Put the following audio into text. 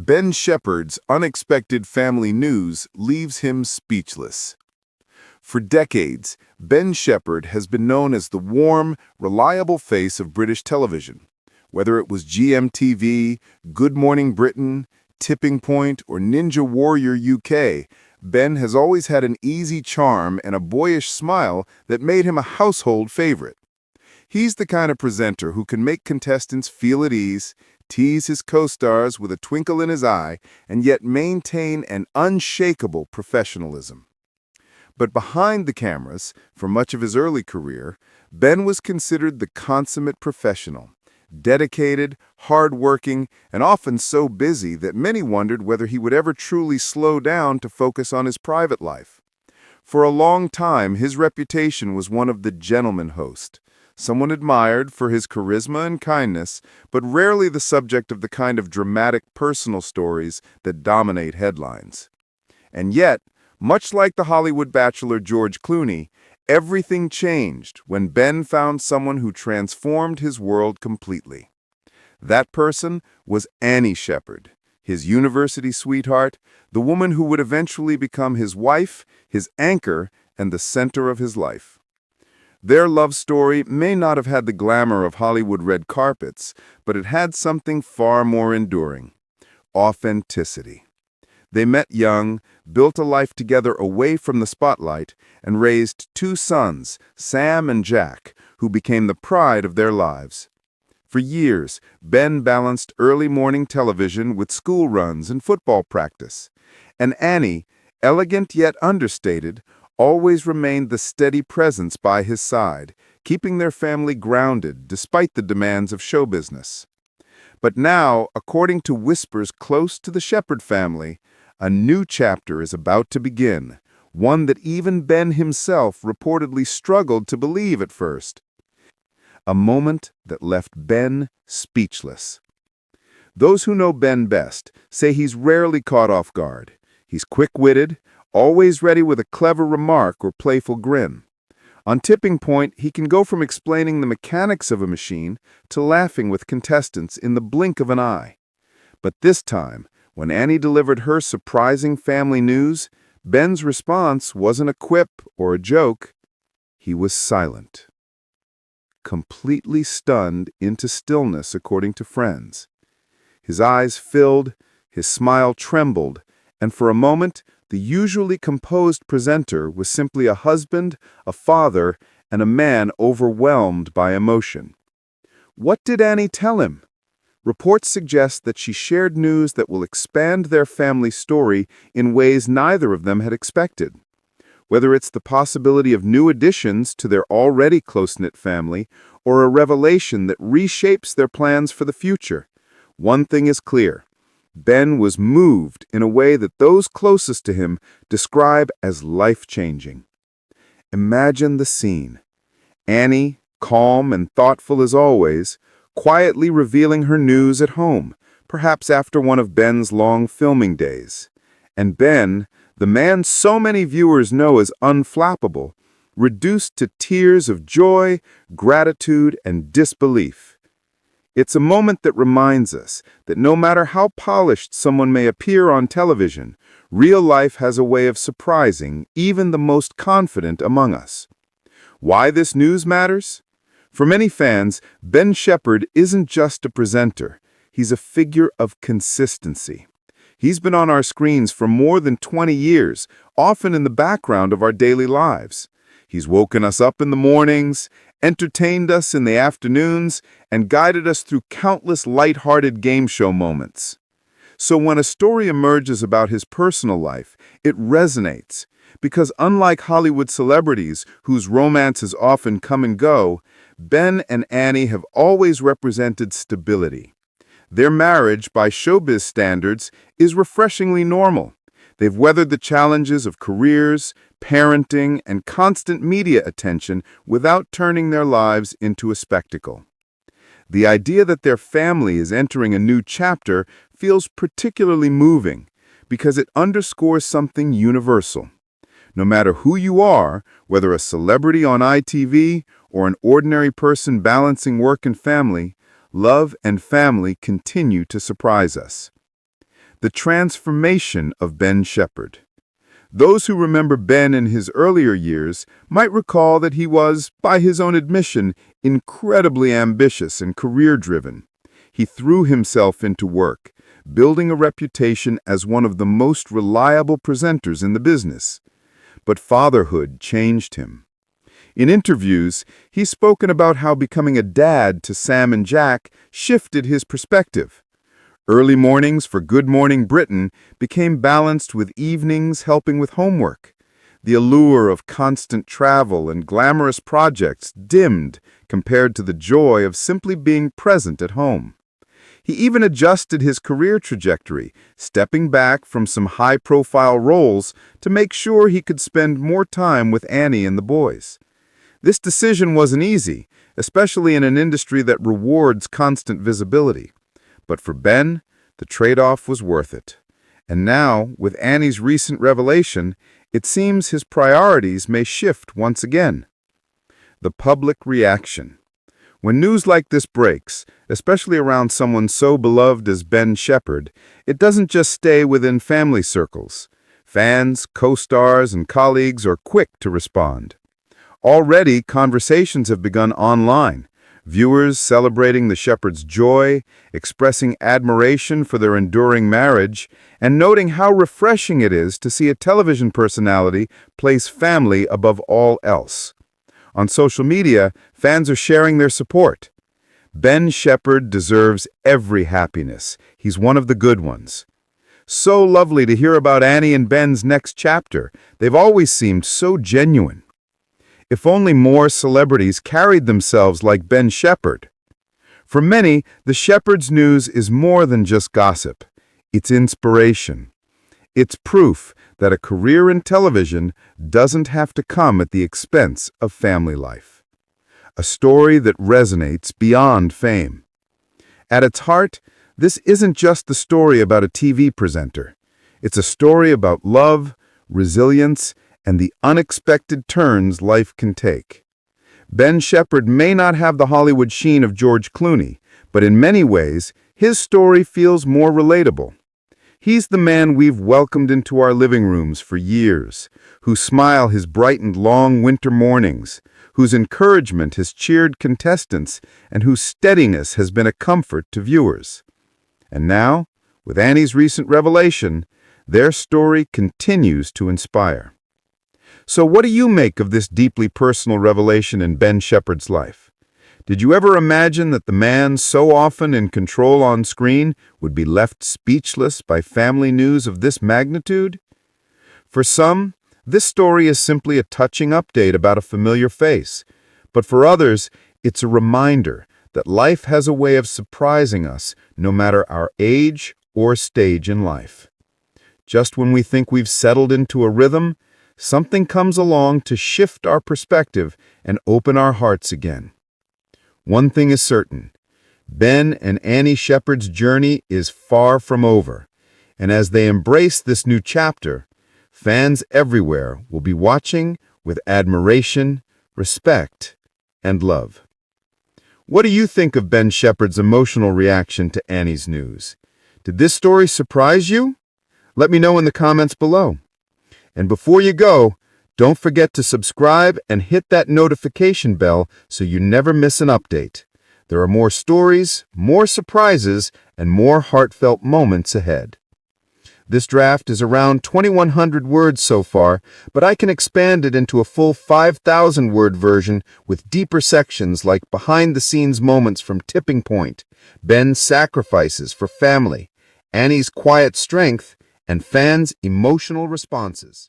Ben Shephard's unexpected family news leaves him speechless. For decades, Ben Shephard has been known as the warm, reliable face of British television. Whether it was GMTV, Good Morning Britain, Tipping Point, or Ninja Warrior UK, Ben has always had an easy charm and a boyish smile that made him a household favorite. He's the kind of presenter who can make contestants feel at ease, tease his co-stars with a twinkle in his eye, and yet maintain an unshakable professionalism. But behind the cameras, for much of his early career, Ben was considered the consummate professional, dedicated, hard-working, and often so busy that many wondered whether he would ever truly slow down to focus on his private life. For a long time, his reputation was one of the gentleman host, someone admired for his charisma and kindness, but rarely the subject of the kind of dramatic personal stories that dominate headlines. And yet, much like the Hollywood bachelor George Clooney, everything changed when Ben found someone who transformed his world completely. That person was Annie Shephard, his university sweetheart, the woman who would eventually become his wife, his anchor, and the center of his life. Their love story may not have had the glamour of Hollywood red carpets, but it had something far more enduring: authenticity. They met young, built a life together away from the spotlight, and raised two sons, Sam and Jack, who became the pride of their lives. For years, Ben balanced early morning television with school runs and football practice. And Annie, elegant yet understated, always remained the steady presence by his side, keeping their family grounded despite the demands of show business. But now, according to whispers close to the Shepard family, a new chapter is about to begin, one that even Ben himself reportedly struggled to believe at first. A moment that left Ben speechless. Those who know Ben best say he's rarely caught off guard. He's quick-witted, always ready with a clever remark or playful grin. On Tipping Point, he can go from explaining the mechanics of a machine to laughing with contestants in the blink of an eye. But this time, when Annie delivered her surprising family news, Ben's response wasn't a quip or a joke. He was silent. Completely stunned into stillness, according to friends. His eyes filled, his smile trembled, and for a moment, the usually composed presenter was simply a husband, a father, and a man overwhelmed by emotion. What did Annie tell him? Reports suggest that she shared news that will expand their family story in ways neither of them had expected. Whether it's the possibility of new additions to their already close-knit family or a revelation that reshapes their plans for the future, one thing is clear. Ben was moved in a way that those closest to him describe as life-changing. Imagine the scene. Annie, calm and thoughtful as always, quietly revealing her news at home, perhaps after one of Ben's long filming days. And Ben, the man so many viewers know as unflappable, reduced to tears of joy, gratitude, and disbelief. It's a moment that reminds us that no matter how polished someone may appear on television, real life has a way of surprising even the most confident among us. Why this news matters? For many fans, Ben Shephard isn't just a presenter. He's a figure of consistency. He's been on our screens for more than 20 years, often in the background of our daily lives. He's woken us up in the mornings, entertained us in the afternoons, and guided us through countless light-hearted game show moments. So when a story emerges about his personal life, it resonates, because unlike Hollywood celebrities whose romances often come and go, Ben and Annie have always represented stability. Their marriage, by showbiz standards, is refreshingly normal. They've weathered the challenges of careers, parenting, and constant media attention without turning their lives into a spectacle. The idea that their family is entering a new chapter feels particularly moving because it underscores something universal. No matter who you are, whether a celebrity on ITV or an ordinary person balancing work and family, love and family continue to surprise us. the transformation of Ben Shephard. Those who remember Ben in his earlier years might recall that he was, by his own admission, incredibly ambitious and career-driven. He threw himself into work, building a reputation as one of the most reliable presenters in the business. But fatherhood changed him. In interviews, he's spoken about how becoming a dad to Sam and Jack shifted his perspective. Early mornings for Good Morning Britain became balanced with evenings helping with homework. The allure of constant travel and glamorous projects dimmed compared to the joy of simply being present at home. He even adjusted his career trajectory, stepping back from some high-profile roles to make sure he could spend more time with Annie and the boys. This decision wasn't easy, especially in an industry that rewards constant visibility. But for Ben, the trade-off was worth it. And now, with Annie's recent revelation, it seems his priorities may shift once again. The public reaction. When news like this breaks, especially around someone so beloved as Ben Shephard, it doesn't just stay within family circles. Fans, co-stars, and colleagues are quick to respond. Already, conversations have begun online. Viewers celebrating the Shephard's joy, expressing admiration for their enduring marriage, and noting how refreshing it is to see a television personality place family above all else. On social media, fans are sharing their support. Ben Shephard deserves every happiness. He's one of the good ones. So lovely to hear about Annie and Ben's next chapter. They've always seemed so genuine. If only more celebrities carried themselves like Ben Shephard. For many, the Shephard's news is more than just gossip. It's inspiration. It's proof that a career in television doesn't have to come at the expense of family life. A story that resonates beyond fame. At its heart, this isn't just the story about a TV presenter. It's a story about love, resilience, and the unexpected turns life can take. Ben Shephard may not have the Hollywood sheen of George Clooney, but in many ways, his story feels more relatable. He's the man we've welcomed into our living rooms for years, whose smile has brightened long winter mornings, whose encouragement has cheered contestants, and whose steadiness has been a comfort to viewers. And now, with Annie's recent revelation, their story continues to inspire. So what do you make of this deeply personal revelation in Ben Shephard's life? Did you ever imagine that the man so often in control on screen would be left speechless by family news of this magnitude? For some, this story is simply a touching update about a familiar face. But for others, it's a reminder that life has a way of surprising us no matter our age or stage in life. Just when we think we've settled into a rhythm, something comes along to shift our perspective and open our hearts again. One thing is certain, Ben and Annie Shephard's journey is far from over, and as they embrace this new chapter, fans everywhere will be watching with admiration, respect, and love. What do you think of Ben Shephard's emotional reaction to Annie's news? Did this story surprise you? Let me know in the comments below. And before you go, don't forget to subscribe and hit that notification bell so you never miss an update. There are more stories, more surprises, and more heartfelt moments ahead. This draft is around 2,100 words so far, but I can expand it into a full 5,000-word version with deeper sections like behind-the-scenes moments from Tipping Point, Ben's sacrifices for family, Annie's quiet strength, and fans' emotional responses.